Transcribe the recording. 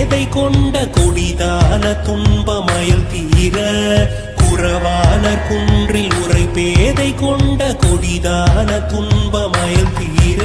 பேதை கொண்ட கொடிதான துன்பமயல் தீர குறவாளர் குன்றில் உரை பேதை கொண்ட கொடிதான துன்பமயல் தீர